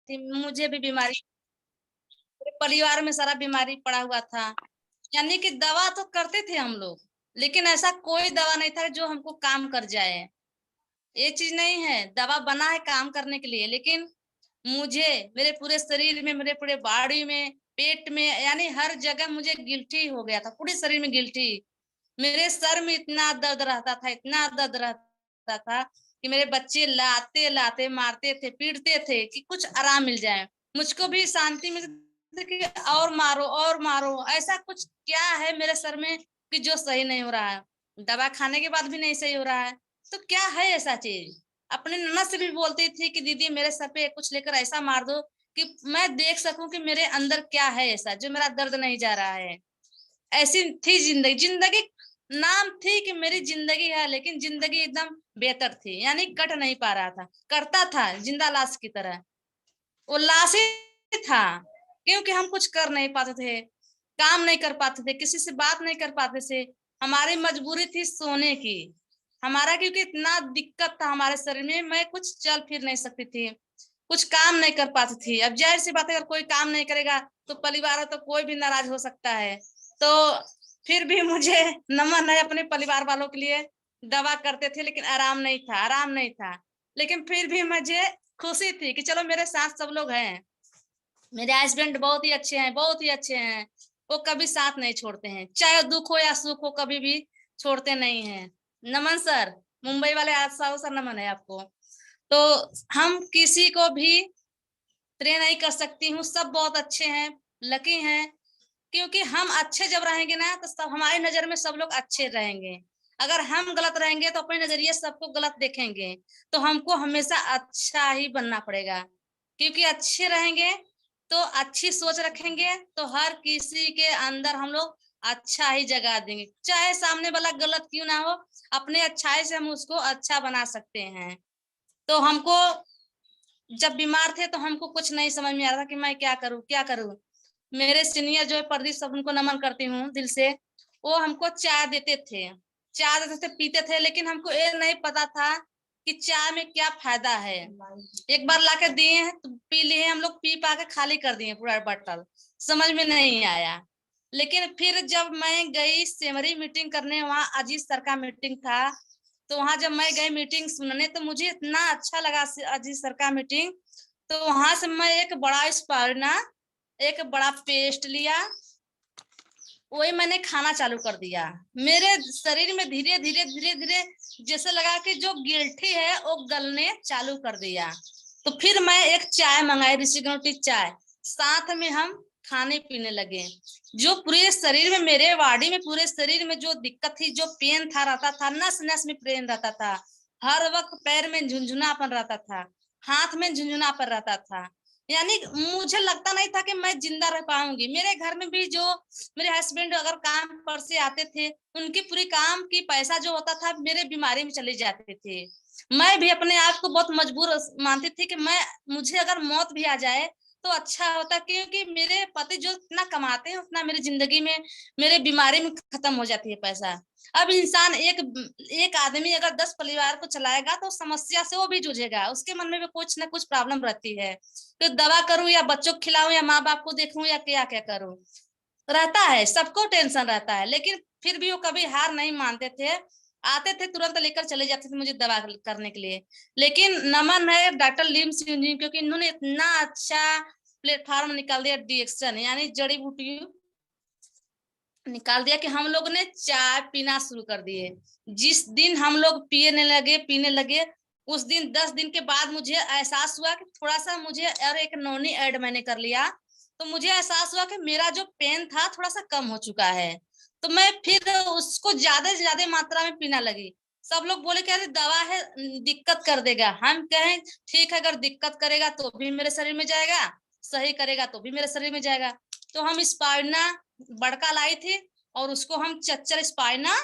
थी, मुझे भी बीमारी, पूरे परिवार में सारा बीमारी पड़ा हुआ था। यानी कि दवा तो करते थे हम लोग, लेकिन ऐसा कोई दवा नहीं था जो हमको काम कर जाए। ये चीज नहीं है, दवा बना है काम करने के लिए, लेकिन मुझे मेरे पूरे शरीर में, मेरे पूरे बॉडी में, पेट में, यानी हर जगह मुझे गिल्टी हो गया था, पूरे शरीर में गिल्टी। मेरे सर में इतना दर्द रहता था, इतना दर्द रहता था कि मेरे बच्चे लाते लाते मारते थे, पीटते थे कि कुछ आराम मिल जाए। मुझको भी शांति मिलती थी कि और मारो, ऐसा कुछ क्या है मेरे सर में कि जो सही नहीं हो रहा है। दवा खाने के बाद भी नहीं सही हो रहा है, तो क्या है ऐसा चीज। अपने ननद से भी बोलती थी कि दीदी मेरे सर पे कुछ लेकर ऐसा मार दो कि मैं देख सकूं कि मेरे अंदर क्या है ऐसा जो मेरा दर्द नहीं जा रहा है। ऐसी थी जिंदगी। जिंदगी नाम थी कि मेरी जिंदगी है, लेकिन जिंदगी एकदम बेहतर थी, यानी कट नहीं पा रहा था, करता था जिंदा लाश की तरह। वो लाश ही था, क्योंकि हम कुछ कर नहीं पाते थे, काम नहीं कर पाते थे, किसी से बात नहीं कर पाते थे। हमारी मजबूरी थी सोने की, हमारा क्योंकि इतना दिक्कत था हमारे शरीर में, मैं कुछ चल फिर नहीं सकती थी, कुछ काम नहीं कर पाती थी। अब जाहिर सी बात है, अगर कोई काम नहीं करेगा तो परिवार है तो कोई भी नाराज हो सकता है। तो फिर भी मुझे नमन है अपने परिवार वालों के लिए। दवा करते थे लेकिन आराम नहीं था, आराम नहीं था। लेकिन फिर भी मुझे खुशी थी कि चलो मेरे साथ सब लोग हैं। मेरे हस्बैंड बहुत ही अच्छे हैं, बहुत ही अच्छे हैं। वो कभी साथ नहीं छोड़ते हैं, चाहे दुख हो या सुख हो, कभी भी छोड़ते नहीं हैं। नमन सर, मुंबई वाले आज सर नमन है आपको। तो हम किसी को भी प्रे नहीं कर सकती हूँ, सब बहुत अच्छे हैं, लकी हैं। क्योंकि हम अच्छे जब रहेंगे ना तो सब हमारी नजर में सब लोग अच्छे रहेंगे। अगर हम गलत रहेंगे तो अपने नजरिए सबको गलत देखेंगे। तो हमको हमेशा अच्छा ही बनना पड़ेगा, क्योंकि अच्छे रहेंगे तो अच्छी सोच रखेंगे तो हर किसी के अंदर हम लोग अच्छा ही जगा देंगे, चाहे सामने वाला गलत क्यों ना हो। अपने अच्छाई से हम उसको अच्छा बना सकते हैं। तो हमको जब बीमार थे तो हमको कुछ नहीं समझ में आ रहा था कि मैं क्या करूं, क्या करूं। मेरे सीनियर जो है प्रदीप, सब उनको नमन करती हूँ दिल से। वो हमको चाय देते थे, चाय देते थे, पीते थे, लेकिन हमको ये नहीं पता था कि चाय में क्या फायदा है। एक बार लाके दिए हैं तो पी लिए, हम लोग पी पा के खाली कर दिए पूरा बॉटल, समझ में नहीं आया। लेकिन फिर जब मैं गई सेमरी मीटिंग करने, वहाँ अजीत सर का मीटिंग था, तो वहां जब मैं गई मीटिंग सुनने तो मुझे इतना अच्छा लगा अजीत सर का मीटिंग। तो वहां से मैं एक बड़ा स्पारना, एक बड़ा पेस्ट लिया, वही मैंने खाना चालू कर दिया। मेरे शरीर में धीरे धीरे धीरे धीरे जैसे लगा कि जो गिल्टी है वो गलने चालू कर दिया। तो फिर मैं एक चाय मंगाई, ऋषिगंठी चाय, साथ में हम खाने पीने लगे। जो पूरे शरीर में, मेरे बॉडी में, पूरे शरीर में जो दिक्कत थी, जो पेन था रहता था, नस नस में पेन रहता था, हर वक्त पैर में झुंझुनापन रहता था, हाथ में झुंझुनापन रहता था, यानी मुझे लगता नहीं था कि मैं जिंदा रह पाऊंगी। मेरे घर में भी जो मेरे हस्बैंड अगर काम पर से आते थे, उनकी पूरी काम की पैसा जो होता था मेरे बीमारी में चले जाते थे। मैं भी अपने आप को बहुत मजबूर मानती थी कि मुझे अगर मौत भी आ जाए तो अच्छा होता, क्योंकि मेरे पति जो इतना कमाते हैं उतना मेरी जिंदगी में, मेरे बीमारी में खत्म हो जाती है पैसा। अब इंसान एक एक आदमी अगर 10 परिवार को चलाएगा तो समस्या से वो भी जूझेगा, उसके मन में भी कुछ ना कुछ प्रॉब्लम रहती है। तो दवा करूं या बच्चों को खिलाऊं या माँ बाप को देखूं या क्या क्या करूं, रहता है, सबको टेंशन रहता है। लेकिन फिर भी वो कभी हार नहीं मानते थे, आते थे तुरंत लेकर चले जाते थे मुझे दवा करने के लिए। लेकिन नमन है डॉक्टर लीम सिंह जी, क्योंकि इन्होंने इतना अच्छा प्लेटफॉर्म निकाल दिया, डिएक्शन यानी जड़ी बूटी निकाल दिया, कि हम लोग ने चाय पीना शुरू कर दिए। जिस दिन हम लोग पीने लगे, उस दिन 10 दिन के बाद मुझे एहसास हुआ कि थोड़ा सा मुझे, और एक नोनी ऐड मैंने कर लिया, तो मुझे एहसास हुआ कि मेरा जो पेन था थोड़ा सा कम हो चुका है। तो मैं फिर उसको ज्यादा से ज्यादा मात्रा में पीना लगी। सब लोग बोले कि अरे दवा है, दिक्कत कर देगा। हम कहें ठीक है, अगर दिक्कत करेगा तो भी मेरे शरीर में जाएगा, सही करेगा तो भी मेरे शरीर में जाएगा। तो हम स्पाइना बड़का लाई थी, और उसको हम चच्चर स्पाइना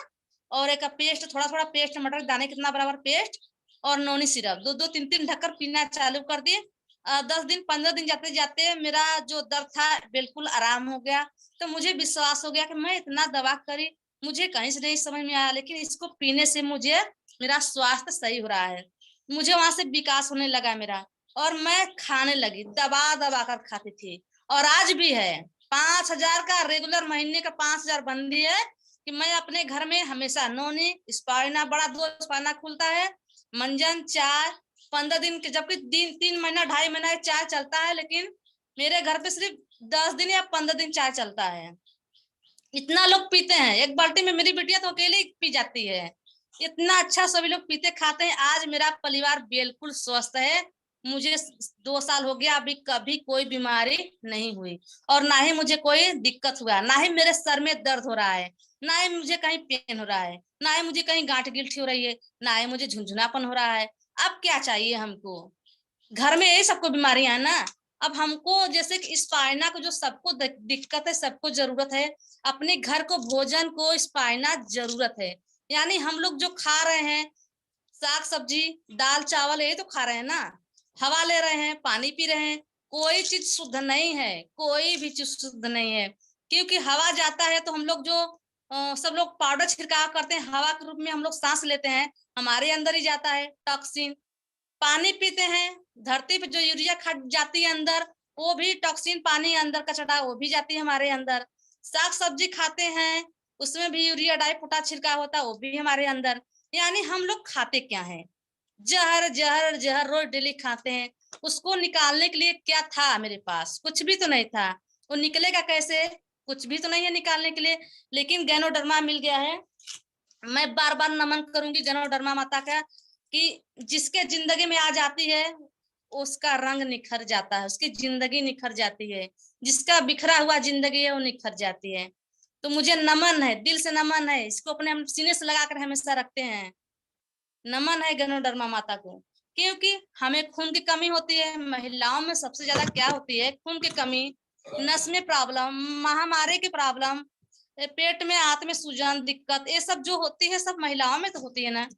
और एक पेस्ट, थोड़ा थोड़ा पेस्ट, मटर दाने कितना बराबर पेस्ट, और नोनी सिरप, दो दो तीन तीन ढक्कन पीना चालू कर दिए। 10 दिन 15 दिन जाते जाते मेरा जो दर्द था बिल्कुल आराम हो गया। तो मुझे विश्वास हो गया कि मैं इतना दवा करी, मुझे कहीं से नहीं समझ में आया, लेकिन इसको पीने से मुझे मेरा स्वास्थ्य सही हो रहा है। मुझे वहां से विकास होने लगा मेरा, और मैं खाने लगी, दबा दबा कर खाती थी। और आज भी है, 5,000 का रेगुलर महीने का 5,000 बंदी है कि मैं अपने घर में हमेशा नोनी स्पाइना, बड़ा 2 स्पाइना खुलता है, मंजन चाय 15 दिन के, जबकि 3 महीना 2.5 महीना चाय चलता है, लेकिन मेरे घर पे सिर्फ 10 दिन या 15 दिन चाय चलता है। इतना लोग पीते हैं, एक बाल्टी में मेरी बिटिया तो अकेले ही पी जाती है। इतना अच्छा सभी लोग पीते खाते हैं। आज मेरा परिवार बिल्कुल स्वस्थ है। मुझे 2 साल हो गया, अभी कभी कोई बीमारी नहीं हुई, और ना ही मुझे कोई दिक्कत हुआ, ना ही मेरे सर में दर्द हो रहा है, ना ही मुझे कहीं पेन हो रहा है, ना ही मुझे कहीं गांठ गिल्ठी हो रही है, ना ही मुझे झुंझुनापन हो रहा है। अब क्या चाहिए हमको? घर में यही सबको बीमारियां है ना। अब हमको जैसे कि स्पाइना को जो सबको दिक्कत है, सबको जरूरत है, अपने घर को भोजन को स्पाइना जरूरत है। यानी हम लोग जो खा रहे हैं, साग सब्जी दाल चावल, ये तो खा रहे हैं ना, हवा ले रहे हैं, पानी पी रहे हैं, कोई चीज शुद्ध नहीं है, कोई भी चीज शुद्ध नहीं है। क्योंकि हवा जाता है तो हम लोग जो सब लोग पाउडर छिड़काव करते हैं, हवा के रूप में हम लोग सांस लेते हैं, हमारे अंदर ही जाता है टॉक्सिन। पानी पीते हैं, धरती पे जो यूरिया खट जाती है अंदर, वो भी टॉक्सिन, पानी अंदर का चटा वो भी जाती है हमारे अंदर। साग सब्जी खाते हैं, उसमें भी यूरिया डाई पोटाश छिड़काव होता है, वो भी हमारे अंदर। यानी हम लोग खाते क्या है? जहर जहर जहर रोज डेली खाते हैं। उसको निकालने के लिए क्या था मेरे पास? कुछ भी तो नहीं था। वो निकलेगा कैसे? कुछ भी तो नहीं है निकालने के लिए। लेकिन गैनोडर्मा मिल गया है। मैं बार बार नमन करूंगी गैनोडर्मा माता का, कि जिसके जिंदगी में आ जाती है उसका रंग निखर जाता है, उसकी जिंदगी निखर जाती है, जिसका बिखरा हुआ जिंदगी है वो निखर जाती है। तो मुझे नमन है, दिल से नमन है, इसको अपने हम सीने से लगाकर हमेशा रखते हैं। नमन है गैनोडर्मा माता को। क्योंकि हमें खून की कमी होती है, महिलाओं में सबसे ज्यादा क्या होती है? खून की कमी, नस में प्रॉब्लम, महामारी की प्रॉब्लम, पेट में आंत में सूजन दिक्कत, ये सब जो होती है सब महिलाओं में तो होती है ना।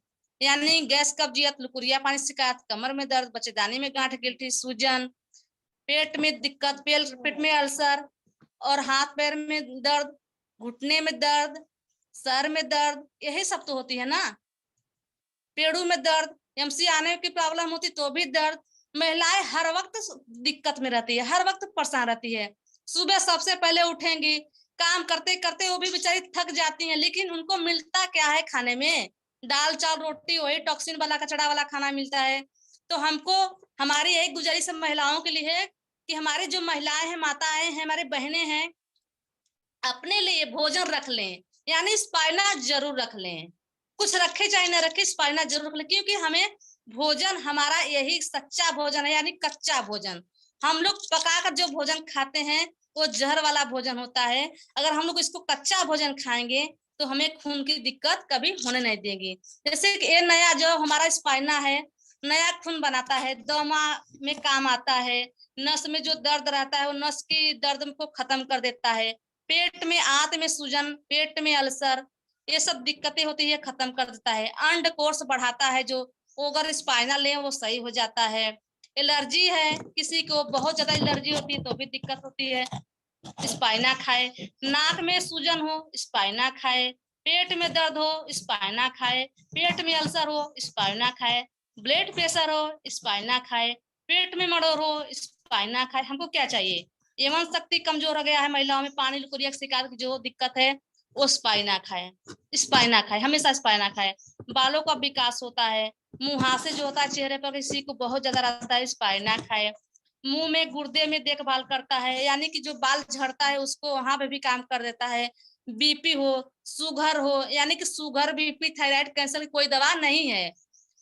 यानी गैस कब्जियत लुकुरिया पानी शिकायत, कमर में दर्द, बच्चेदानी में गांठ गिल्टी सूजन, पेट में दिक्कत, पेट में अल्सर, और हाथ पैर में दर्द, घुटने में दर्द, सर में दर्द, यही सब तो होती है ना। पेड़ों में दर्द, एमसी आने की प्रॉब्लम होती तो भी दर्द। महिलाएं हर वक्त दिक्कत में रहती है, हर वक्त परेशान रहती है। सुबह सबसे पहले उठेंगी, काम करते करते वो भी बेचारी थक जाती हैं, लेकिन उनको मिलता क्या है खाने में? दाल चावल रोटी, वही टॉक्सिन वाला कचड़ा वाला खाना मिलता है। तो हमको, हमारी यही गुजारिश है महिलाओं के लिए है कि हमारी जो महिलाएं हैं, माताएं हैं, हमारी बहनें हैं, अपने लिए भोजन रख लें। यानी स्पाइना जरूर रख लें, कुछ रखे चाहे न रखे, स्पाइना जरूर रख लें। क्योंकि हमें भोजन, हमारा यही सच्चा भोजन है, यानी कच्चा भोजन। हम लोग पकाकर जो भोजन खाते हैं वो जहर वाला भोजन होता है। अगर हम लोग इसको कच्चा भोजन खाएंगे तो हमें खून की दिक्कत कभी होने नहीं देगी। जैसे कि ये नया जो हमारा स्पाइना है, नया खून बनाता है, दमा में काम आता है, नस में जो दर्द रहता है वो नस की दर्द को खत्म कर देता है, पेट में आंत में सूजन, पेट में अल्सर, ये सब दिक्कतें होती है खत्म कर देता है। अंड कोर्स बढ़ाता है, जो अगर स्पाइना लें वो सही हो जाता है। एलर्जी है, किसी को बहुत ज्यादा एलर्जी होती है तो भी दिक्कत होती है, स्पाइना खाए। नाक में सूजन हो, स्पाइना खाए। पेट में दर्द हो, स्पाइना खाए। पेट में अल्सर हो, स्पाइना खाए। ब्लड प्रेशर हो, स्पाइना खाए। पेट में मड़ोर हो, स्पाइना खाए। हमको क्या चाहिए? यवन शक्ति कमजोर हो गया है, महिलाओं में पानी लुकुरिया की शिकायत की जो दिक्कत है, वो स्पाइना खाए, स्पाइना खाए, हमेशा स्पाइना खाए। बालों का विकास होता है, मुहासे जो होता है चेहरे पर किसी को बहुत ज्यादा रहता है, स्पाइना खाए। मुंह में गुर्दे में देखभाल करता है, यानी कि जो बाल झड़ता है उसको वहां पे भी काम कर देता है। बीपी हो, सुगर हो, यानी कि सुगर बीपी थायराइड कैंसर की कोई दवा नहीं है।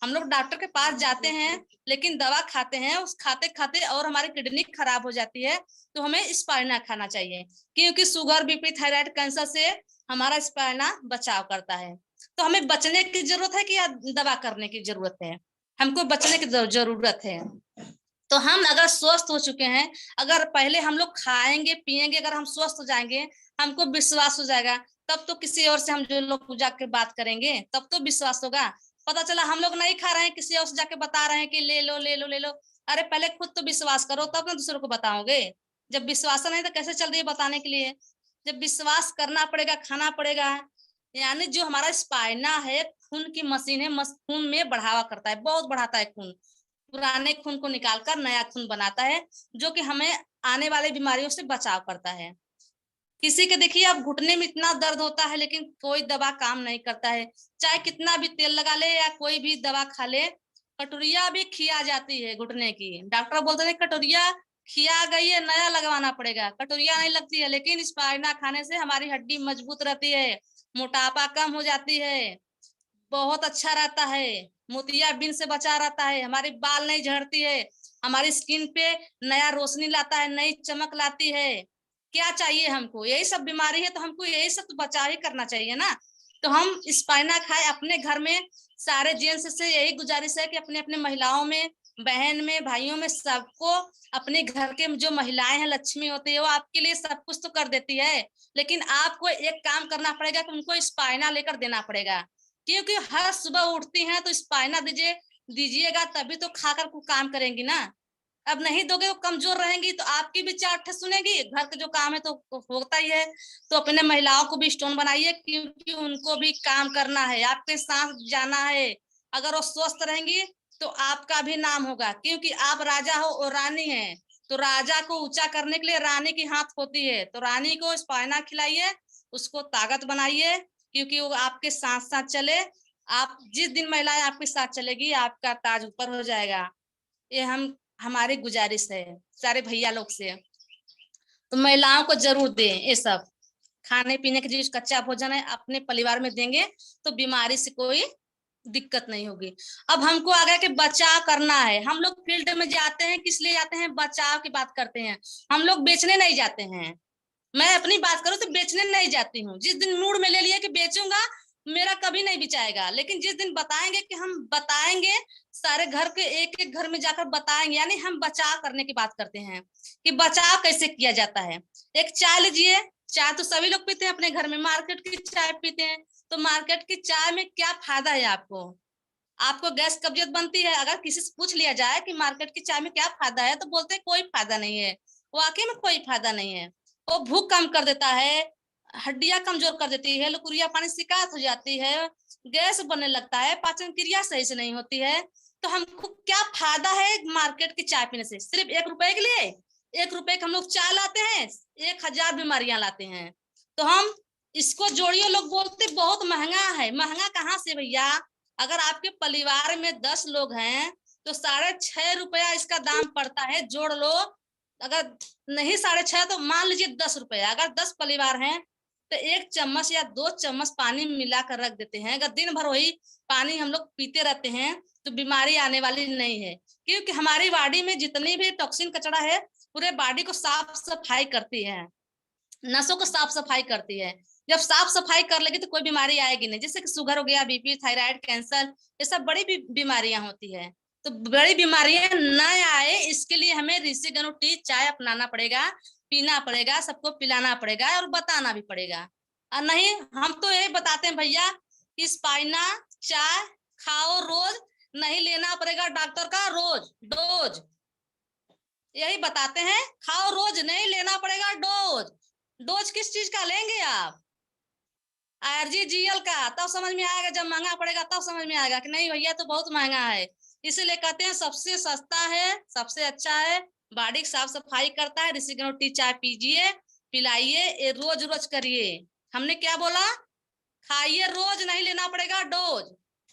हम लोग डॉक्टर के पास जाते हैं लेकिन दवा खाते हैं, उस खाते खाते और हमारी किडनी खराब हो जाती है। तो हमें स्पाइना खाना चाहिए, क्योंकि सुगर बीपी थायराइड कैंसर से हमारा स्पाइना बचाव करता है। तो हमें बचने की जरूरत है कि या दवा करने की जरूरत है? हमको बचने की जरूरत है। तो हम अगर स्वस्थ हो चुके हैं, अगर पहले हम लोग खाएंगे पिएंगे, अगर हम स्वस्थ हो जाएंगे, हमको विश्वास हो जाएगा, तब तो किसी और से हम जो लोग पूजा के बात करेंगे, तब तो विश्वास होगा। पता चला हम लोग नहीं खा रहे हैं, किसी और से जाके बता रहे हैं कि ले लो ले लो ले लो। अरे पहले खुद तो विश्वास करो, तब ना दूसरों को बताओगे। जब विश्वास नहीं तो कैसे चल रही है बताने के लिए? जब विश्वास करना पड़ेगा, खाना पड़ेगा। यानी जो हमारा स्पाइना है, खून की मशीन है, खून में बढ़ावा करता है, बहुत बढ़ाता है खून। पुराने खून को निकालकर नया खून बनाता है, जो कि हमें आने वाली बीमारियों से बचाव करता है। किसी के देखिए अब घुटने में इतना दर्द होता है लेकिन कोई दवा काम नहीं करता है, चाहे कितना भी तेल लगा ले या कोई भी दवा खा ले, कटोरिया भी खिया जाती है घुटने की। डॉक्टर बोलते हैं कटोरिया खिया गई है, नया लगवाना पड़ेगा। कटोरिया नहीं लगती है, लेकिन स्पाइना खाने से हमारी हड्डी मजबूत रहती है, मोटापा कम हो जाती है, बहुत अच्छा रहता है, मोतियाबिंद से बचा रहता है, हमारी बाल नहीं झड़ती है, हमारी स्किन पे नया रोशनी लाता है, नई चमक लाती है। क्या चाहिए हमको? यही सब बीमारी है तो हमको यही सब तो बचाव ही करना चाहिए ना। तो हम स्पाइना खाए अपने घर में। सारे जेंट्स से यही गुजारिश है कि अपने अपने महिलाओं में, बहन में, भाइयों में, सबको, अपने घर के जो महिलाएं हैं लक्ष्मी होती है, वो आपके लिए सब कुछ तो कर देती है, लेकिन आपको एक काम करना पड़ेगा कि उनको स्पाइना लेकर देना पड़ेगा। क्योंकि हर सुबह उठती हैं तो स्पाइना दीजिएगा तभी तो खाकर को काम करेंगी ना। अब नहीं दोगे तो कमजोर रहेंगी, तो आपकी भी चार सुनेगी, घर का जो काम है तो होता ही है। तो अपने महिलाओं को भी स्टोन बनाइए, क्योंकि उनको भी काम करना है, आपके साथ जाना है। अगर वो स्वस्थ रहेंगी तो आपका भी नाम होगा, क्योंकि आप राजा हो और रानी है। तो राजा को ऊंचा करने के लिए रानी की हाथ होती है, तो रानी को स्पाइना खिलाइए, उसको ताकत बनाइए, क्योंकि वो आपके साथ साथ चले। आप जिस दिन महिलाएं आपके साथ चलेगी, आपका ताज ऊपर हो जाएगा। ये हमारी गुजारिश है सारे भैया लोग से। तो महिलाओं को जरूर दें ये सब खाने पीने के, जो कच्चा भोजन है अपने परिवार में देंगे तो बीमारी से कोई दिक्कत नहीं होगी। अब हमको आगे के बचाव करना है। हम लोग फील्ड में जाते हैं, किस लिए जाते हैं? बचाव की बात करते हैं। हम लोग बेचने नहीं जाते हैं। मैं अपनी बात करूं तो बेचने नहीं जाती हूँ। जिस दिन मूड में ले लिया कि बेचूंगा, मेरा कभी नहीं बिचाएगा। लेकिन जिस दिन बताएंगे कि हम बताएंगे, सारे घर के एक एक घर में जाकर बताएंगे, यानी हम बचाव करने की बात करते हैं कि बचाव कैसे किया जाता है। एक चाय लीजिए, चाय तो सभी लोग पीते हैं अपने घर में, मार्केट की चाय पीते हैं। तो मार्केट की चाय में क्या फायदा है आपको? आपको गैस कब्जियत बनती है। अगर किसी से पूछ लिया जाए कि मार्केट की चाय में क्या फायदा है, तो बोलते हैं कोई फायदा नहीं है। वाकई में कोई फायदा नहीं है। वो भूख कम कर देता है, हड्डियां कमजोर कर देती है, लुकुरिया पानी शिकायत हो जाती है, गैस बनने लगता है, पाचन क्रिया सही से नहीं होती है। तो हमको क्या फायदा है मार्केट की चाय पीने से? सिर्फ 1 रुपए के लिए, 1 रुपए का हम लोग चाय लाते हैं, 1000 बीमारियां लाते हैं। तो हम इसको जोड़िए। लोग बोलते बहुत महंगा है। महंगा कहाँ से भैया? अगर आपके परिवार में 10 लोग हैं तो 6.5 रुपया इसका दाम पड़ता है, जोड़ लो। अगर नहीं 6.5 तो मान लीजिए 10 रुपया। अगर 10 परिवार हैं तो 1 चम्मच या 2 चम्मच पानी मिलाकर रख देते हैं। अगर दिन भर वही पानी हम लोग पीते रहते हैं तो बीमारी आने वाली नहीं है, क्योंकि हमारी बॉडी में जितनी भी टॉक्सिन कचरा है पूरे बॉडी को साफ सफाई करती है, नसों को साफ सफाई करती है। जब साफ सफाई कर लेगी तो कोई बीमारी आएगी नहीं। जैसे कि शुगर हो गया, बीपी, थायराइड, कैंसर, ये सब बड़ी बीमारियां होती है। तो बड़ी बीमारियां न आए इसके लिए हमें ऋषि गनु टी चाय अपनाना पड़ेगा, पीना पड़ेगा, सबको पिलाना पड़ेगा और बताना भी पड़ेगा। और नहीं, हम तो यही बताते हैं भैया कि स्पाइना चाय खाओ रोज, नहीं लेना पड़ेगा डॉक्टर का रोज डोज। यही बताते हैं, खाओ रोज, नहीं लेना पड़ेगा डोज। डोज किस चीज का लेंगे आप? आरजीजीएल का। तब समझ में आएगा, जब महंगा पड़ेगा तब समझ में आएगा कि नहीं भैया तो बहुत महंगा है। इसीलिए कहते हैं सबसे सस्ता है, सबसे अच्छा है, बॉडी की साफ सफाई करता है। ऋषि गनु टी चाय पीजिए, पिलाइए, ये रोज रोज करिए। हमने क्या बोला? खाइए रोज, नहीं लेना पड़ेगा डोज।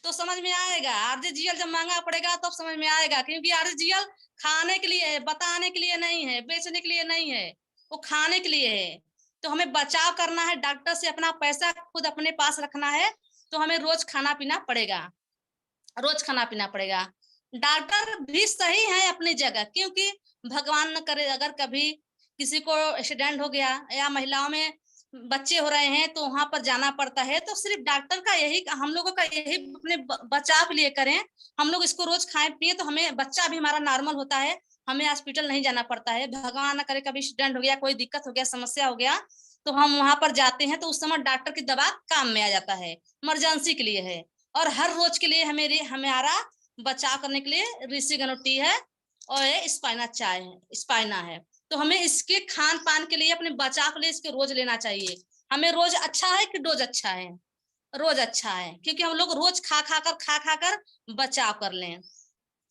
तो समझ में आएगा। आरजीजीएल जब महंगा पड़ेगा तब समझ में आएगा, क्योंकि आरजीजीएल खाने के लिए है, बताने के लिए नहीं है, बेचने के लिए नहीं है, वो खाने के लिए है। तो हमें बचाव करना है, डॉक्टर से अपना पैसा खुद अपने पास रखना है। तो हमें रोज खाना पीना पड़ेगा, रोज खाना पीना पड़ेगा। डॉक्टर भी सही है अपनी जगह, क्योंकि भगवान न करे अगर कभी किसी को एक्सीडेंट हो गया या महिलाओं में बच्चे हो रहे हैं तो वहां पर जाना पड़ता है, तो सिर्फ डॉक्टर का यही, हम लोगों का यही अपने बचाव के लिए करें। हम लोग इसको रोज खाएं पिए तो हमें बच्चा भी हमारा नॉर्मल होता है, हमें हॉस्पिटल नहीं जाना पड़ता है। भगवान न करे कभी एक्सीडेंट हो गया, कोई दिक्कत हो गया, समस्या हो गया, तो हम वहां पर जाते हैं तो उस समय डॉक्टर की दवा काम में आ जाता है, इमरजेंसी के लिए है। और हर रोज के लिए हमारा बचाव करने के लिए ऋषि गनु टी है और ये स्पाइना चाय है, स्पाइना है। तो हमें इसके खान पान के लिए, अपने बचाव के लिए इसके रोज लेना चाहिए। हमें रोज अच्छा है कि डोज अच्छा है? रोज अच्छा है, क्योंकि हम लोग रोज खा खा कर बचाव कर लें।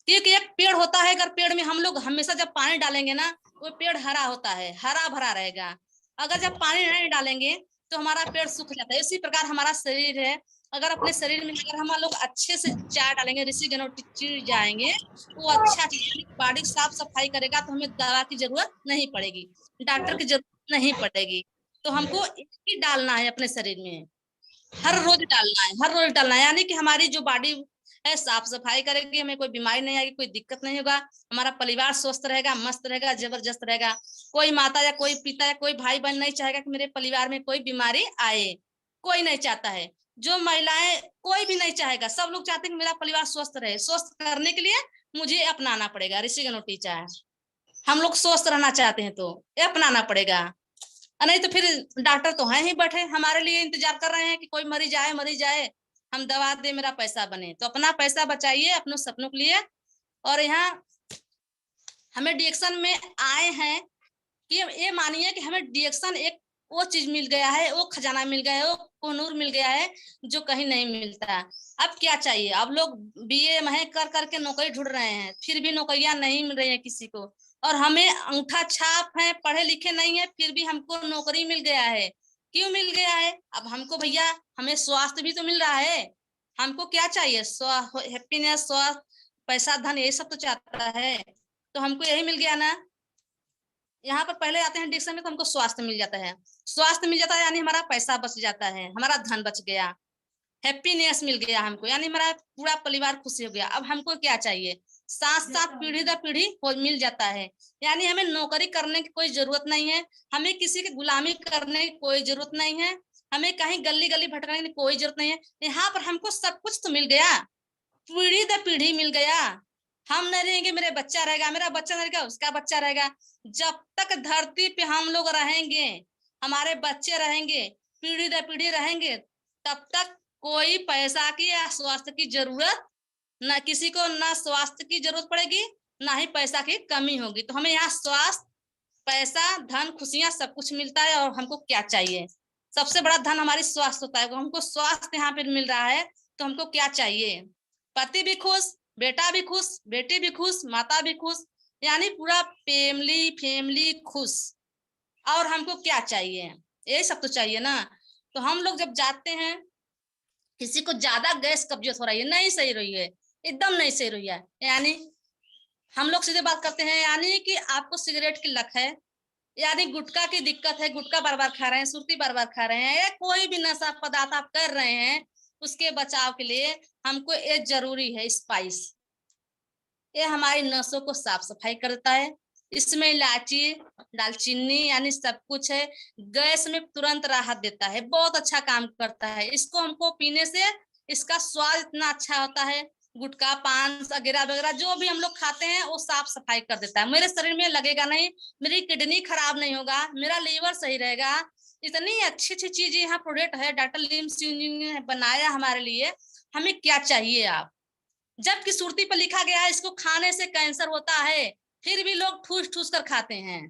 क्योंकि एक पेड़ होता है, अगर पेड़ में हम लोग हमेशा जब पानी डालेंगे ना, वो पेड़ हरा होता है, हरा भरा रहेगा। अगर जब पानी नहीं डालेंगे तो हमारा पेड़ सूख जाता है। इसी प्रकार हमारा शरीर है, अगर अपने शरीर में अगर हम लोग अच्छे से चाय डालेंगे, ऋषि चिड़ जाएंगे, वो अच्छा बॉडी साफ सफाई करेगा, तो हमें दवा की जरूरत नहीं पड़ेगी, डॉक्टर की जरूरत नहीं पड़ेगी। तो हमको एक ही डालना है अपने शरीर में, हर रोज डालना है, हर रोज डालना है। यानी कि हमारी जो बॉडी है साफ सफाई करेगी, हमें कोई बीमारी नहीं आएगी, कोई दिक्कत नहीं होगा, हमारा परिवार स्वस्थ रहेगा, मस्त रहेगा, जबरदस्त रहेगा। कोई माता या कोई पिता या कोई भाई बहन नहीं चाहेगा कि मेरे परिवार में कोई बीमारी आए, कोई नहीं चाहता है। जो महिलाएं, कोई भी नहीं चाहेगा, सब लोग चाहते हैं कि मेरा परिवार स्वस्थ रहे। स्वस्थ करने के लिए मुझे अपनाना पड़ेगा ऋषि टीचा है। हम लोग स्वस्थ रहना चाहते हैं तो ये अपनाना पड़ेगा, नहीं तो फिर डॉक्टर तो हैं ही बैठे हमारे लिए इंतजार कर रहे हैं कि कोई मरी जाए, हम दवा दे, मेरा पैसा बने। तो अपना पैसा बचाइए अपने सपनों के लिए। और यहाँ हमें डिएक्शन में आए हैं कि ये मानिए कि हमें डिएक्शन एक वो चीज मिल गया है, वो खजाना मिल गया है, वो कोनूर मिल गया है जो कहीं नहीं मिलता। अब क्या चाहिए? अब लोग बीए में कर करके नौकरी ढूंढ रहे हैं, फिर भी नौकरियां नहीं मिल रही है किसी को। और हमें अंगूठा छाप है, पढ़े लिखे नहीं है, फिर भी हमको नौकरी मिल गया है। क्यों मिल गया है? अब हमको भैया, हमें स्वास्थ्य भी तो मिल रहा है। हमको क्या चाहिए? हैप्पीनेस, स्वास्थ्य, पैसा, धन, यही सब तो चाहता है। तो हमको यही मिल गया ना। यहाँ पर पहले आते हैं डिक्शन में तो हमको स्वास्थ्य मिल जाता है। स्वास्थ्य मिल जाता है यानी हमारा पैसा बच जाता है, हमारा धन बच गया, हैप्पीनेस मिल गया हमको, यानी हमारा पूरा परिवार खुशी हो गया। अब हमको क्या चाहिए? साथ साथ पीढ़ी दर पीढ़ी मिल जाता है। यानी हमें नौकरी करने की कोई जरूरत नहीं है, हमें किसी की गुलामी करने की कोई जरूरत नहीं है, हमें कहीं गली गली भटकने की कोई जरूरत नहीं है। यहाँ पर हमको सब कुछ तो मिल गया, पीढ़ी दर पीढ़ी मिल गया। हम नहीं रहेंगे, मेरे बच्चा रहेगा, मेरा बच्चा रहेगा, उसका बच्चा रहेगा। जब तक धरती पे हम लोग रहेंगे, हमारे बच्चे रहेंगे, पीढ़ी दर पीढ़ी रहेंगे, तब तक कोई पैसा की या स्वास्थ्य की जरूरत न, किसी को ना स्वास्थ्य की जरूरत पड़ेगी, ना ही पैसा की कमी होगी। तो हमें यहाँ स्वास्थ्य, पैसा, धन, खुशियां सब कुछ मिलता है। और हमको क्या चाहिए? सबसे बड़ा धन हमारी स्वास्थ्य होता है। हमको स्वास्थ्य यहाँ पे मिल रहा है तो हमको क्या चाहिए? पति भी खुश, बेटा भी खुश, बेटी भी खुश, माता भी खुश, यानी पूरा फैमिली फैमिली खुश। और हमको क्या चाहिए? ये सब तो चाहिए ना। तो हम लोग जब जाते हैं, किसी को ज्यादा गैस कब्जियत हो रही है, नहीं सही रही है, एकदम नहीं सही रही है, यानी हम लोग सीधे बात करते हैं, यानी कि आपको सिगरेट की लत है, यानी गुटखा की दिक्कत है, गुटखा बार बार खा रहे हैं, सुर्ती बार बार खा रहे हैं, या कोई भी नशा पदार्थ आप कर रहे हैं, उसके बचाव के लिए हमको ये जरूरी है स्पाइस। ये हमारी नसों को साफ सफाई करता है। इसमें इलायची, दालचीनी, यानी सब कुछ है। गैस में तुरंत राहत देता है, बहुत अच्छा काम करता है। इसको हमको पीने से इसका स्वाद इतना अच्छा होता है। गुटखा, पान वगैरह वगैरह जो भी हम लोग खाते हैं वो साफ सफाई कर देता है। मेरे शरीर में लगेगा नहीं, मेरी किडनी खराब नहीं होगा, मेरा लीवर सही रहेगा। इतनी अच्छी अच्छी चीजें यहाँ प्रोडक्ट है, डॉक्टर लिम्स ने बनाया हमारे लिए। हमें क्या चाहिए? आप जबकि सुर्ती पर लिखा गया है इसको खाने से कैंसर होता है, फिर भी लोग ठूस ठूस कर खाते हैं।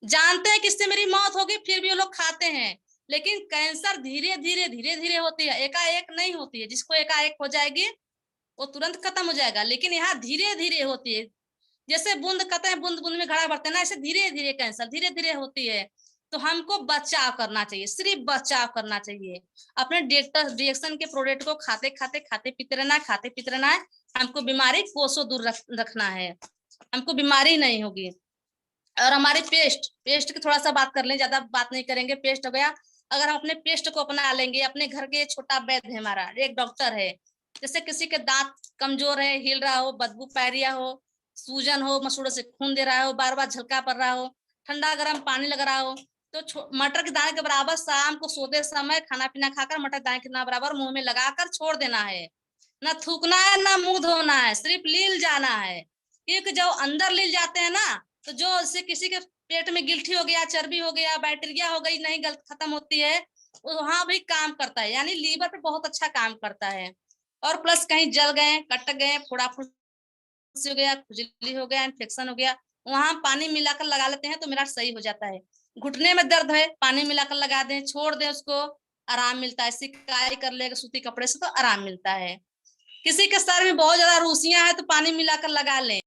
जानते हैं कि इससे मेरी मौत होगी, फिर भी वो लोग खाते हैं। लेकिन कैंसर धीरे धीरे धीरे धीरे होती है, एकाएक नहीं होती है। जिसको एकाएक हो जाएगी वो तुरंत खत्म हो जाएगा, लेकिन यहाँ धीरे धीरे होती है। जैसे बूंद कहते हैं, बूंद बूंद में घड़ा बढ़ते हैं ना, ऐसे धीरे धीरे कैंसर धीरे धीरे होती है। तो हमको बचाव करना चाहिए, सिर्फ बचाव करना चाहिए। अपने डिएक्शन के प्रोडक्ट को खाते खाते खाते पीते रहना है, खाते पीते रहना है। हमको बीमारी कोसों दूर रखना है, हमको बीमारी नहीं होगी। और हमारी पेस्ट की थोड़ा सा बात कर लें, ज्यादा बात नहीं करेंगे। पेस्ट हो गया, अगर हम अपने पेस्ट को अपना लेंगे, अपने घर के छोटा वैद्य है हमारा, एक डॉक्टर है। जैसे किसी के दांत कमजोर है, हिल रहा हो, बदबू पैरिया हो, सूजन हो, मसूड़ों से खून दे रहा हो, बार बार झलका पड़ रहा हो, ठंडा गर्म पानी लग रहा हो, तो मटर के दाने के बराबर शाम को सोते समय खाना पीना खाकर मटर दाने के बराबर मुंह में लगाकर छोड़ देना है। ना थूकना है, ना मुंह धोना है, सिर्फ लील जाना है। क्योंकि जब अंदर लील जाते हैं ना, तो जो से किसी के पेट में गिल्ठी हो गया, चर्बी हो गया, बैक्टीरिया हो गई, नहीं गलत खत्म होती है, वहां भी काम करता है। यानी लीवर पे बहुत अच्छा काम करता है। और प्लस कहीं जल गए, कट गए, फोड़ा फुंसी हो गया, खुजली हो गया, इन्फेक्शन हो गया, वहां पानी मिलाकर लगा लेते हैं तो मेरा सही हो जाता है। घुटने में दर्द है, पानी मिलाकर लगा दें, छोड़ दें उसको, आराम मिलता है। सिकाई कर ले सूती कपड़े से तो आराम मिलता है। किसी के सर में बहुत ज्यादा रूसियां है तो पानी मिलाकर लगा लें।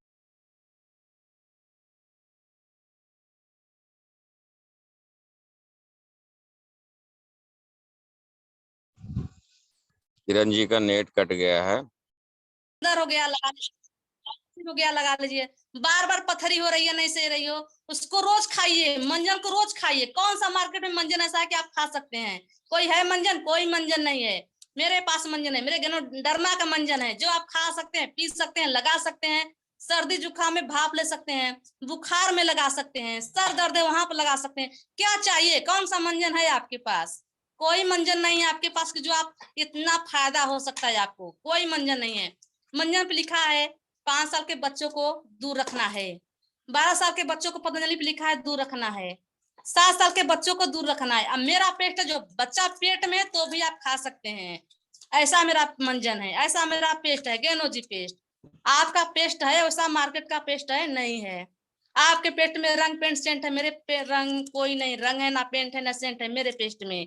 किरण जी का नेट कट गया है। अंदर हो गया लगा लीजिए, हो गया लगा लीजिए। बार बार पथरी हो रही है, नहीं सह रही हो, उसको रोज खाइए, मंजन को रोज खाइए। कौन सा मार्केट में मंजन ऐसा है कि आप खा सकते हैं? कोई है मंजन? कोई मंजन नहीं है। मेरे पास मंजन है, मेरे गनोडर्मा का मंजन है, जो आप खा सकते हैं, पी सकते हैं, लगा सकते हैं। सर्दी जुकाम में भाप ले सकते हैं, बुखार में लगा सकते हैं, सर दर्द है वहां पर लगा सकते हैं। क्या चाहिए? कौन सा मंजन है आपके पास? कोई मंजन नहीं है आपके पास कि जो आप इतना फायदा हो सकता है आपको, कोई मंजन नहीं है। मंजन पे लिखा है 5 साल के बच्चों को दूर रखना है, 12 साल के बच्चों को पतंजलि पे लिखा है दूर रखना है, 7 साल के बच्चों को दूर रखना है। अब मेरा पेस्ट है, जो बच्चा पेट में तो भी आप खा सकते हैं, ऐसा मेरा मंजन है, ऐसा मेरा पेस्ट है, गेनोजी पेस्ट। आपका पेस्ट है वैसा मार्केट का पेस्ट है नहीं है। आपके पेट में रंग पेंट सेंट है, मेरे पे रंग कोई नहीं, रंग है ना पेंट है ना सेंट है मेरे पेस्ट में।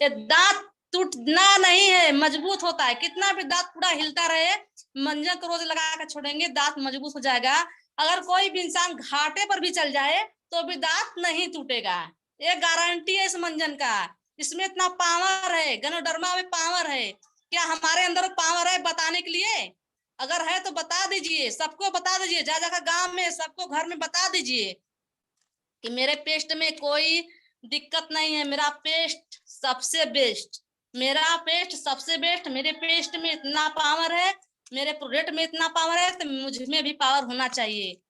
ये दांत टूटना नहीं है, मजबूत होता है। कितना भी दांत पूरा हिलता रहे, मंजन को रोज लगा कर छोड़ेंगे, दांत मजबूत हो जाएगा। अगर कोई भी इंसान घाटे पर भी चल जाए तो भी दांत नहीं टूटेगा, ये गारंटी है इस मंजन का। इसमें इतना पावर है, गनोडर्मा में पावर है। क्या हमारे अंदर पावर है बताने के लिए? अगर है तो बता दीजिए, सबको बता दीजिए, जा जाकर गांव में सबको घर में बता दीजिए कि मेरे पेस्ट में कोई दिक्कत नहीं है, मेरा पेस्ट सबसे बेस्ट, मेरा पेस्ट सबसे बेस्ट, मेरे पेस्ट में इतना पावर है, मेरे प्रोडक्ट में इतना पावर है, तो मुझ में भी पावर होना चाहिए।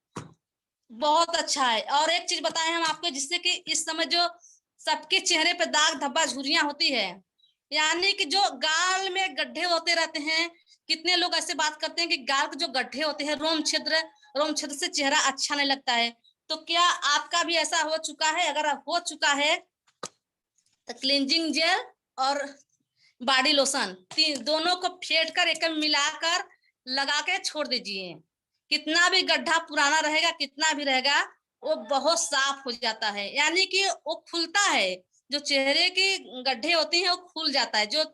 बहुत अच्छा है। और एक चीज बताएं हम आपको, जिससे कि इस समय जो सबके चेहरे पे दाग धब्बा झुर्रियां होती है, यानी कि जो गाल में गड्ढे होते रहते हैं, कितने लोग ऐसे बात करते हैं कि गाल के जो गड्ढे होते हैं, रोम छिद्र से चेहरा अच्छा नहीं लगता है। तो क्या आपका भी ऐसा हो चुका है? अगर हो चुका है तो क्लींजिंग जेल और बॉडी लोशन दोनों को फेंट कर एक मिलाकर लगा के छोड़ दीजिए। कितना भी गड्ढा पुराना रहेगा, कितना भी रहेगा, वो बहुत साफ हो जाता है, यानी कि वो खुलता है। जो चेहरे की गड्ढे होती हैं वो खुल जाता है। जो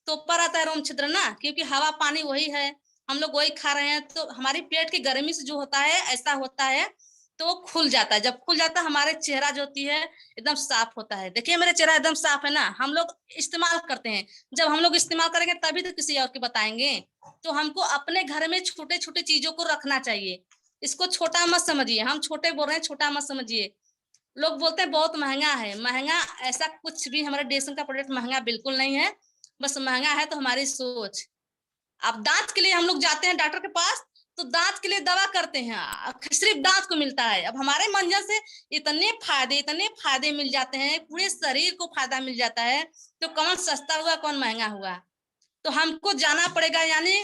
तोपर आता है रोम छिद्र ना, क्योंकि हवा पानी वही है, हम लोग वही खा रहे हैं, तो हमारी पेट की गर्मी से जो होता है ऐसा होता है, तो वो खुल जाता है। जब खुल जाता है हमारे चेहरा जो होती है एकदम साफ होता है। देखिए मेरा चेहरा एकदम साफ है ना। हम लोग इस्तेमाल करते हैं, जब हम लोग इस्तेमाल करेंगे तभी तो किसी और के बताएंगे। तो हमको अपने घर में छोटे छोटे चीजों को रखना चाहिए। इसको छोटा मत समझिए, हम छोटे बोल रहे हैं, छोटा मत समझिए। लोग बोलते हैं बहुत महंगा है, महंगा ऐसा कुछ भी, हमारे डेसन का प्रोडक्ट महंगा बिल्कुल नहीं है। बस महंगा है तो हमारी सोच। अब दांत के लिए हम लोग जाते हैं डॉक्टर के पास, तो दांत के लिए दवा करते हैं, सिर्फ दांत को मिलता है। अब हमारे मंजन से इतने फायदे मिल जाते हैं, पूरे शरीर को फायदा मिल जाता है। तो कौन सस्ता हुआ कौन महंगा हुआ? तो हमको जाना पड़ेगा। यानी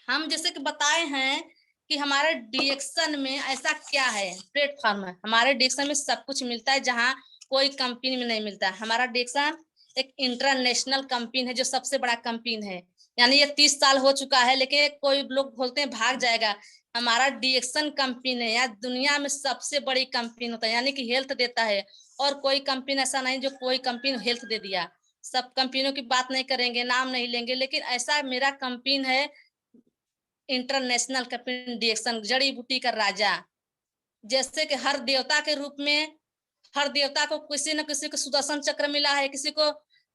हम जैसे कि बताए हैं कि हमारे डिएक्शन में ऐसा क्या है, प्लेटफॉर्म है, हमारे डिएक्शन में सब कुछ मिलता है जहाँ कोई कंपनी में नहीं मिलता है। हमारा डिएक्शन एक इंटरनेशनल कंपनी है, जो सबसे बड़ा कंपनी है। यानी ये 30 साल हो चुका है, लेकिन कोई लोग बोलते हैं भाग जाएगा। हमारा डिएक्शन कंपनी है, या दुनिया में सबसे बड़ी कंपनी होता है, यानी कि हेल्थ देता है। और कोई कंपनी ऐसा नहीं जो कोई कंपनी हेल्थ दे दिया। सब कंपनियों की बात नहीं करेंगे, नाम नहीं लेंगे, लेकिन ऐसा मेरा कंपनी है, इंटरनेशनल कैप्टन डिएक्शन, जड़ी बूटी का राजा। जैसे कि हर देवता के रूप में, हर देवता को किसी न किसी को सुदर्शन चक्र मिला है, किसी को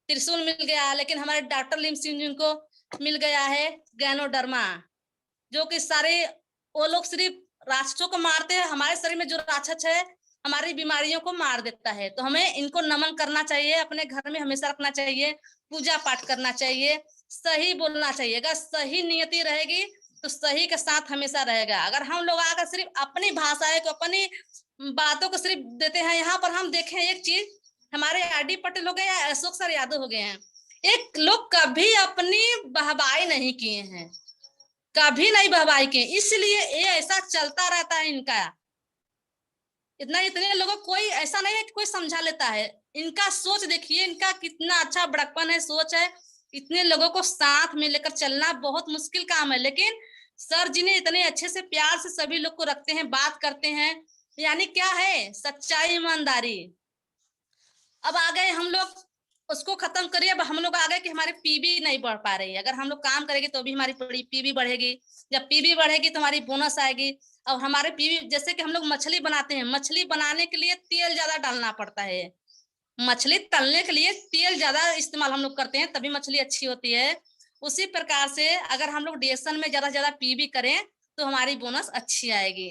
त्रिशूल मिल गया है, लेकिन हमारे डॉक्टर लिम सिंह जी को मिल गया है गैनोडर्मा, जो कि सारे वो लोग सिर्फ राक्षसों को मारते हैं, हमारे शरीर में जो राक्षस है हमारी बीमारियों को मार देता है। तो हमें इनको नमन करना चाहिए, अपने घर में हमेशा रखना चाहिए, पूजा पाठ करना चाहिए, सही बोलना चाहिए। अगर सही नियति रहेगी तो सही के साथ हमेशा रहेगा। अगर हम लोग आकर सिर्फ अपनी भाषाएं को, अपनी बातों को सिर्फ देते हैं, यहाँ पर हम देखें एक चीज, हमारे आरडी पटेल हो गए या अशोक सर यादव हो गए हैं, एक लोग कभी अपनी वाहवाही नहीं किए हैं, कभी नहीं वाहवाही किए, इसलिए ये ऐसा चलता रहता है इनका। इतने लोगों कोई ऐसा नहीं है कि कोई समझा लेता है। इनका सोच देखिए, इनका कितना अच्छा बड़कपन है, सोच है। इतने लोगों को साथ में लेकर चलना बहुत मुश्किल काम है, लेकिन सर जी ने इतने अच्छे से प्यार से सभी लोग को रखते हैं, बात करते हैं, यानी क्या है, सच्चाई, ईमानदारी। अब आ गए हम लोग उसको खत्म करिए। अब हम लोग आ गए कि हमारी पीबी नहीं बढ़ पा रही है। अगर हम लोग काम करेंगे तो भी हमारी पीबी बढ़ेगी। जब पीबी बढ़ेगी तो हमारी बोनस आएगी। और हमारे पीबी, जैसे कि हम लोग मछली बनाते हैं, मछली बनाने के लिए तेल ज्यादा डालना पड़ता है। मछली तलने के लिए तेल ज्यादा इस्तेमाल हम लोग करते हैं, तभी मछली अच्छी होती है। उसी प्रकार से अगर हम लोग डीएसएन में ज्यादा से ज्यादा पीबी करें तो हमारी बोनस अच्छी आएगी।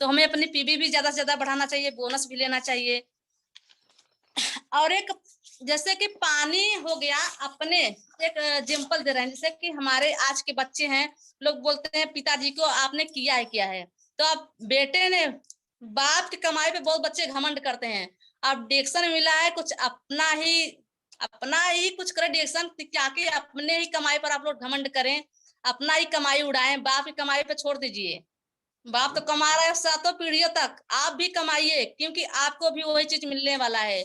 तो हमें अपनी पीबी भी ज्यादा से ज्यादा बढ़ाना चाहिए, बोनस भी लेना चाहिए। और एक, जैसे कि पानी हो गया, अपने एक एग्जाम्पल दे रहे हैं, जैसे कि हमारे आज के बच्चे हैं, लोग बोलते हैं पिताजी को आपने किया है क्या है। तो अब बेटे ने, बाप की कमाई पे बहुत बच्चे घमंड करते हैं। अब डिएक्शन मिला है, कुछ अपना ही कुछ करे डिएक्शन, क्या कि अपने ही कमाई पर आप लोग घमंड करें, अपना ही कमाई उड़ाएं, बाप की कमाई पे छोड़ दीजिए। बाप तो कमा रहा है सातों पीढ़ियों तक, आप भी कमाइए, क्योंकि आपको भी वही चीज मिलने वाला है।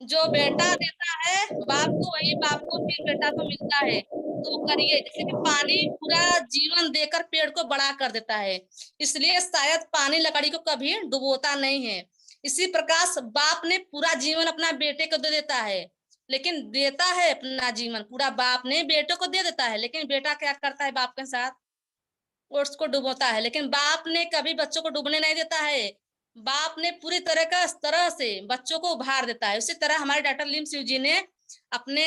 जो बेटा देता है बाप को, वही बाप को फिर बेटा को मिलता है। तो करिए, जैसे कि पानी पूरा जीवन देकर पेड़ को बड़ा कर देता है, इसलिए शायद पानी लकड़ी को कभी डुबोता नहीं है। इसी प्रकार बाप ने पूरा जीवन अपना बेटे को दे देता है, लेकिन देता है अपना जीवन पूरा बाप ने बेटे को दे देता है, लेकिन बेटा क्या करता है बाप के साथ, वो उसको डुबोता है। लेकिन बाप ने कभी बच्चों को डूबने नहीं देता है। बाप ने पूरी तरह से बच्चों को उभार देता है। उसी तरह हमारे डॉक्टर लिम शिव जी ने अपने,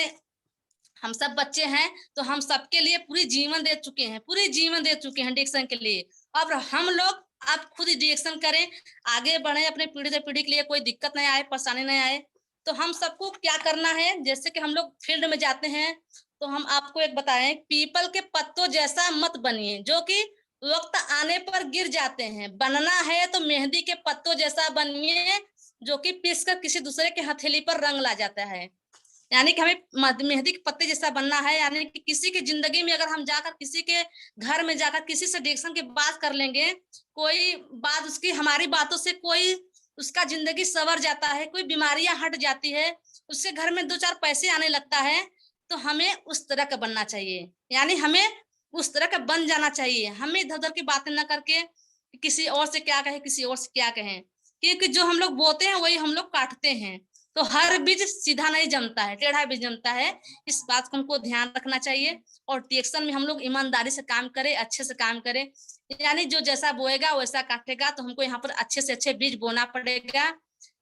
हम सब बच्चे हैं तो हम सबके लिए पूरी जीवन दे चुके हैं, पूरी जीवन दे चुके हैं डिएक्शन के लिए। अब हम लोग आप खुद डिएक्शन करें, आगे बढ़े, अपने पीढ़ी से पीढ़ी के लिए कोई दिक्कत नहीं आए, परेशानी नहीं आए। तो हम सबको क्या करना है, जैसे कि हम लोग फील्ड में जाते हैं तो हम आपको एक बताएं, पीपल के पत्तों जैसा मत बनिए जो कि वक्त आने पर गिर जाते हैं। बनना है तो मेहंदी के पत्तों जैसा बनिए जो कि पीस कर किसी दूसरे के हथेली पर रंग ला जाता है। यानी कि हमें मेहंदी के पत्ते जैसा बनना है। यानी कि किसी की जिंदगी में अगर हम जाकर किसी के घर में जाकर किसी से डिएक्शन की बात कर लेंगे, कोई बात उसकी हमारी बातों से कोई उसका जिंदगी संवर जाता है, कोई बीमारियां हट जाती है, उसके घर में 2-4 पैसे आने लगता है, तो हमें उस तरह का बनना चाहिए। यानी हमें उस तरह का बन जाना चाहिए। हमें इधर उधर की बातें न करके किसी और से क्या कहे, किसी और से क्या कहें, क्योंकि जो हम लोग बोते हैं वही हम लोग काटते हैं। तो हर बीज सीधा नहीं जमता है, टेढ़ा बीज जमता है। इस बात को हमको ध्यान रखना चाहिए। और डिएक्शन में हम लोग ईमानदारी से काम करें, अच्छे से काम करें। यानी जो जैसा बोएगा वैसा काटेगा। तो हमको यहाँ पर अच्छे से अच्छे बीज बोना पड़ेगा,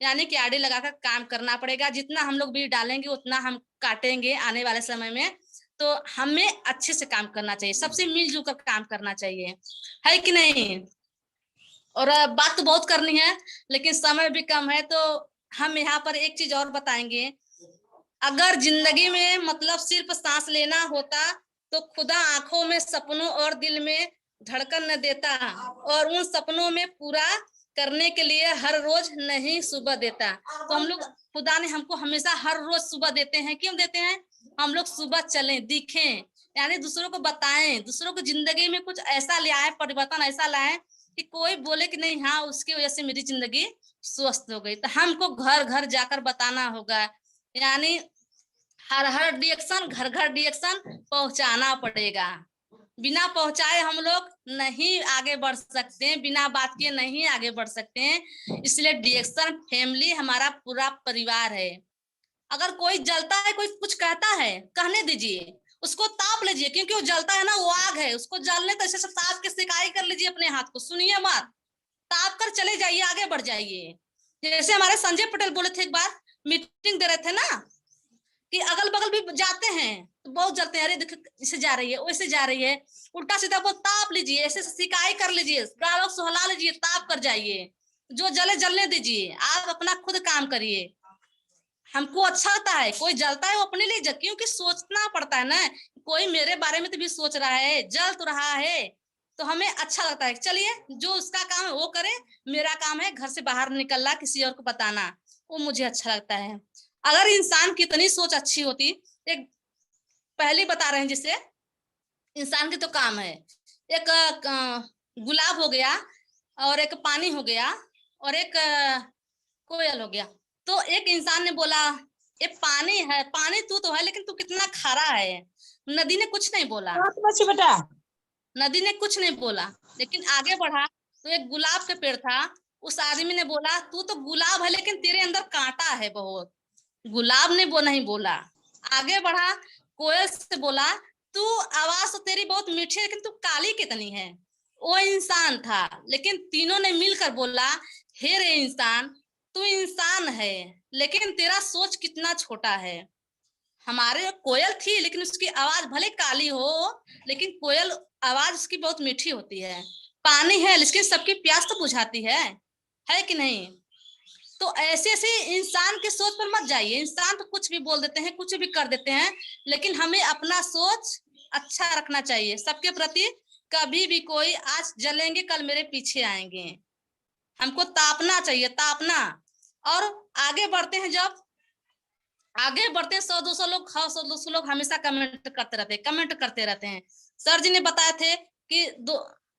यानी कि आड़ी लगाकर काम करना पड़ेगा। जितना हम लोग बीज डालेंगे उतना हम काटेंगे आने वाले समय में। तो हमें अच्छे से काम करना चाहिए, सबसे मिलजुल कर काम करना चाहिए, है कि नहीं। और बात तो बहुत करनी है लेकिन समय भी कम है, तो हम यहाँ पर एक चीज और बताएंगे। अगर जिंदगी में मतलब सिर्फ सांस लेना होता तो खुदा आंखों में सपनों और दिल में धड़कन न देता, और उन सपनों में पूरा करने के लिए हर रोज नहीं सुबह देता। तो हम लोग, खुदा ने हमको हमेशा हर रोज सुबह देते हैं। क्यों देते हैं, हम लोग सुबह चलें, दिखें, यानी दूसरों को बताएं, दूसरों को जिंदगी में कुछ ऐसा ले आए, परिवर्तन ऐसा लाएं कि कोई बोले कि नहीं हाँ उसकी वजह से मेरी जिंदगी स्वस्थ हो गई। तो हमको घर घर जाकर बताना होगा, यानी हर हर डिएक्शन, घर घर डिएक्शन पहुंचाना पड़ेगा। बिना पहुंचाए हम लोग नहीं आगे बढ़ सकते हैं, बिना बात किए नहीं आगे बढ़ सकते हैं। इसलिए डिएक्शन फैमिली हमारा पूरा परिवार है। अगर कोई जलता है, कोई कुछ कहता है, कहने दीजिए, उसको ताप लीजिए, क्योंकि वो जलता है ना, वो आग है, उसको जलने तो ऐसे सब ताप के सिकाई कर लीजिए अपने हाथ को, सुनिए मत, ताप कर चले जाइए, आगे बढ़ जाइए। जैसे हमारे संजय पटेल बोले थे, एक बार मीटिंग दे रहे थे ना, कि अगल बगल भी जाते हैं तो बहुत जलते हैं, अरे देखो इसे जा रही है, वैसे जा रही है, उल्टा सीधा वो ताप लीजिए, ऐसे सिकाई कर लीजिए, गालों सुहला लीजिए, ताप कर जाइए। जो जले जलने दीजिए, आप अपना खुद काम करिए। हमको अच्छा लगता है, कोई जलता है वो अपने लिए जल, क्योंकि सोचना पड़ता है ना, कोई मेरे बारे में तो भी सोच रहा है, जल तो रहा है, तो हमें अच्छा लगता है। चलिए जो उसका काम है वो करे, मेरा काम है घर से बाहर निकलना, किसी और को बताना, वो मुझे अच्छा लगता है। अगर इंसान की इतनी सोच अच्छी होती, एक पहले बता रहे हैं जिसे, इंसान के तो काम है, एक गुलाब हो गया, और एक पानी हो गया, और एक कोयल हो गया। तो एक इंसान ने बोला, ये पानी है, पानी तू तो है, लेकिन तू कितना खारा है। नदी ने कुछ नहीं बोला, बेटा नदी ने कुछ नहीं बोला, लेकिन आगे बढ़ा तो एक गुलाब का पेड़ था, उस आदमी ने बोला तू तो गुलाब है लेकिन तेरे अंदर कांटा है बहुत। गुलाब ने वो नहीं बोला, आगे बढ़ा, कोयल से बोला, तू आवाज तो तेरी बहुत मीठी है, लेकिन तू काली कितनी है। वो इंसान था, लेकिन तीनों ने मिलकर बोला, हे रे इंसान, तू इंसान है, लेकिन तेरा सोच कितना छोटा है। हमारे कोयल थी, लेकिन उसकी आवाज भले काली हो, लेकिन कोयल आवाज उसकी बहुत मीठी होती है। पानी है, लेकिन सबकी प्यास तो बुझाती है कि नहीं। तो ऐसे ऐसे इंसान के सोच पर मत जाइए। इंसान तो कुछ भी बोल देते हैं, कुछ भी कर देते हैं, लेकिन हमें अपना सोच अच्छा रखना चाहिए सबके प्रति। कभी भी कोई आज जलेंगे, कल मेरे पीछे आएंगे, हमको तापना चाहिए, तापना। और आगे बढ़ते हैं, जब आगे बढ़ते हैं 100-200 लोग, 100-200 लोग हमेशा कमेंट करते रहते हैं। सर जी ने बताए थे कि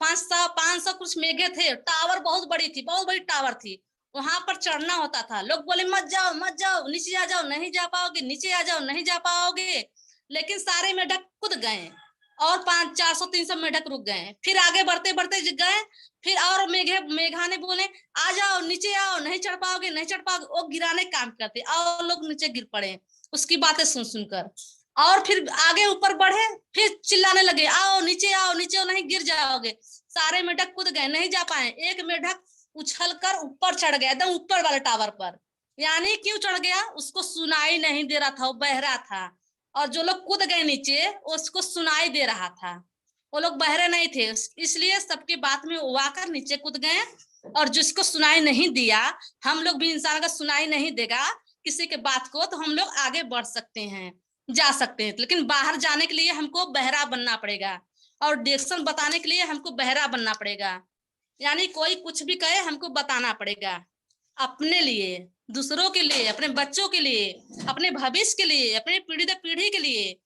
500 कुछ मेघे थे, टावर बहुत बड़ी थी, बहुत बड़ी टावर थी, वहां पर चढ़ना होता था। लोग बोले मत जाओ मत जाओ, नीचे आ जाओ, नहीं जा पाओगे, नीचे आ जाओ, नहीं जा पाओगे। लेकिन सारे मेढक कूद गए, और 500-400-300 मेढक रुक गए। फिर आगे बढ़ते बढ़ते गए, फिर और मेघा ने बोले आ जाओ, नीचे आओ, नहीं चढ़ पाओगे, नहीं चढ़ पाओगे। वो गिराने काम करते, और लोग नीचे गिर पड़े उसकी बातें सुन सुनकर। और फिर आगे ऊपर बढ़े, फिर चिल्लाने लगे, आओ नीचे आओ, नीचे आओ, नहीं गिर जाओगे। सारे मेढक कूद गए, नहीं जा पाए। एक मेढक उछलकर ऊपर चढ़ गया, एकदम ऊपर वाले टावर पर। यानी क्यों चढ़ गया, उसको सुनाई नहीं दे रहा था, वो बहरा था। और जो लोग कूद गए नीचे, उसको सुनाई दे रहा था, वो लोग बहरे नहीं थे, इसलिए सबकी बात में वो आकर नीचे कूद गए। और जिसको सुनाई नहीं दिया, हम लोग भी इंसान का सुनाई नहीं देगा किसी के बात को, तो हम लोग आगे बढ़ सकते हैं, जा सकते हैं। लेकिन बाहर जाने के लिए हमको बहरा बनना पड़ेगा, और डायरेक्शन बताने के लिए हमको बहरा बनना पड़ेगा। यानी कोई कुछ भी कहे, हमको बताना पड़ेगा, अपने लिए, दूसरों के लिए, अपने बच्चों के लिए, अपने भविष्य के लिए, अपने पीढ़ी दर पीढ़ी के लिए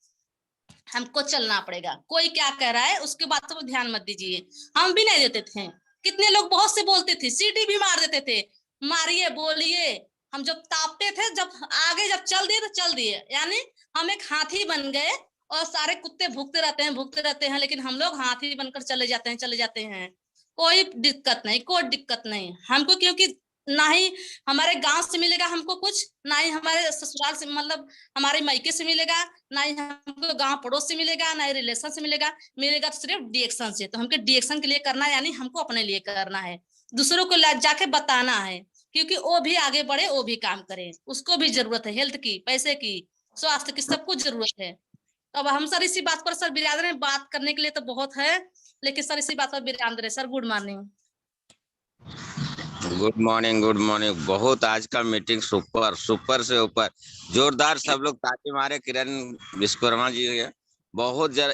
हमको चलना पड़ेगा। कोई क्या कह रहा है उसके बातों पर ध्यान मत दीजिए। हम भी नहीं देते थे, कितने लोग बहुत से बोलते थे, सीटी भी मार देते थे, मारिए बोलिए। हम जब तापते थे, जब आगे जब चल दिए तो चल दिए, यानी हम एक हाथी बन गए। और सारे कुत्ते भूखते रहते हैं, लेकिन हम लोग हाथी बनकर चले जाते हैं। कोई दिक्कत नहीं, कोई दिक्कत नहीं हमको, क्योंकि ना ही हमारे गांव से मिलेगा हमको कुछ, ना ही हमारे ससुराल से, मतलब हमारे मायके से मिलेगा, ना ही हमको गांव पड़ोस से मिलेगा, ना ही रिलेशन से मिलेगा। मिलेगा तो सिर्फ डिएक्शन से। तो हमको डिएक्शन के लिए करना है, यानी हमको अपने लिए करना है, दूसरों को जाके बताना है, क्योंकि वो भी आगे बढ़े, वो भी काम करे। उसको भी जरूरत है, हेल्थ की, पैसे की, स्वास्थ्य की, सबको जरूरत है। तो अब हम सर इसी बात पर सर बिरादर हैं, बात करने के लिए तो बहुत है, लेकिन सर इसी बात पर बिरादर है। Sir good morning. Good morning, good morning. बहुत आज का मीटिंग सुपर सुपर से ऊपर, जोरदार। सब लोग ताली मारे। किरण विश्वकर्मा जी, बहुत जरा